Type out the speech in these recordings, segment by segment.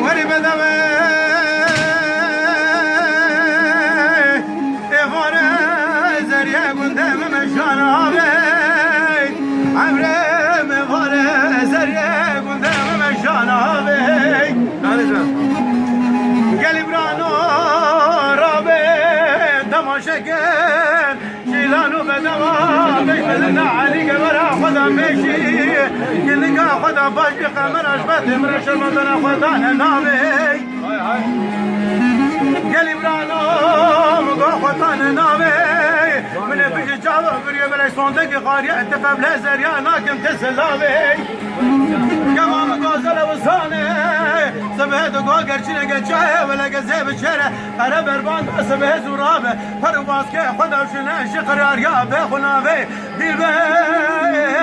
ولی بدمه ایوان زریه گندم مشان آبی عمرم ایوان زریه گندم مشان آبی گلی برانو رابی تماشا کن شیلانو بدما بدنا عليك برا خدا مشي كلك خدا باش قمر اشبت مرش المدن خدا نامي قلب رانو مقا خدا نامي من بيجي جاب بري بلا صندوق قاري اتفق بلا زريا ناكم تسلامي كما مقازل وصاني سبهد وقا قرشنا قجاية ولا قزي بشارة قرب اربان سبه زرابة فرواز كي خدا وشنا شقرار يا بيخنا بي دير بي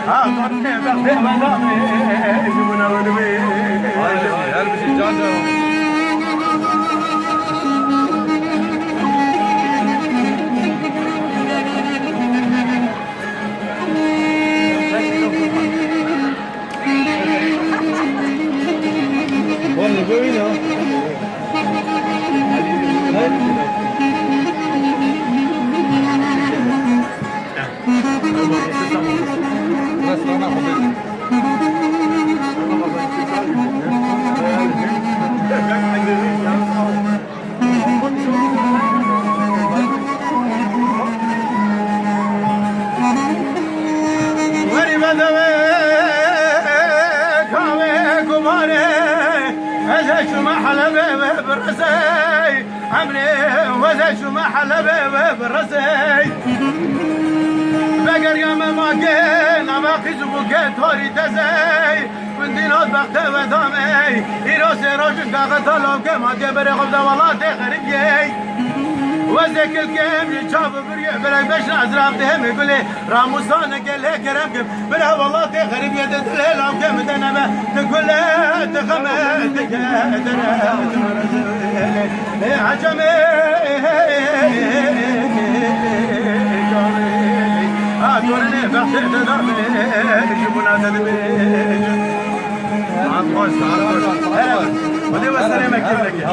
آقا بخي مدامي جبنا ودبي هل بشي جانجا والله بوينه وزاش ما حلبه برسي عمري وزاش ما حلبه برسي بقر يا ما كان ما خزبو كتوري تزي من دينات بخت ودامي يروس روش داغ طلب كما جبر خبز والله تخرجي وزك الكم يشاف بريء بلا باش نعزرام تهم يقول راموسان قال لك كرمكم بلا والله تخرب يد لا كم تنبه تقول تخمت عجمي هاتوني بخت تدامي جبنا تدبي عطوش ودي والسلامة كيف لك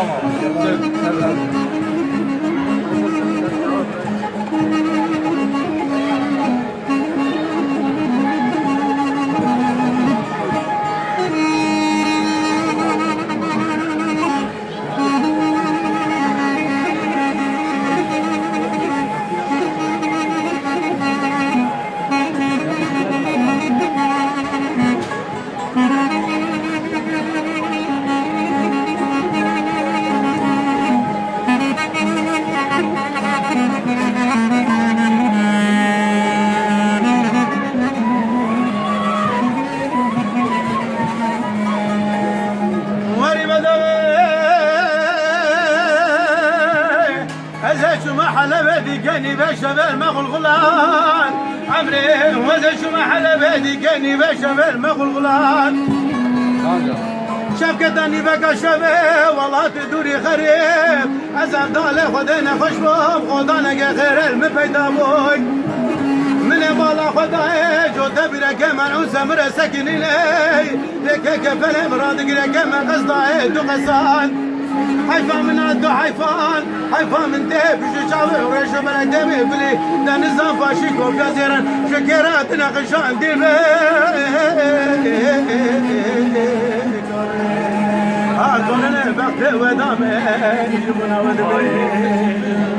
ما حلبة ديكاني بشبال مغلغلان عمري وزش ما حلبة ديكاني بشبال مغلغلان شفكتني بقى شبه والله تدوري خريب عزم دالي خدينا خشبهم خدانا غير المبيدا بوي من بالا خداي جو تبرا كمان وسمر سكني لي لك كفل مراد غير كمان قصداي دو قصان حيفا من عدو حيفان حيفا من ديب شاوي وريشو بلا ديبي بلي دا نظام فاشيكو بلازيران شكرات ناقشان ديبي هاتوني بخت ودامي جبنا ودبي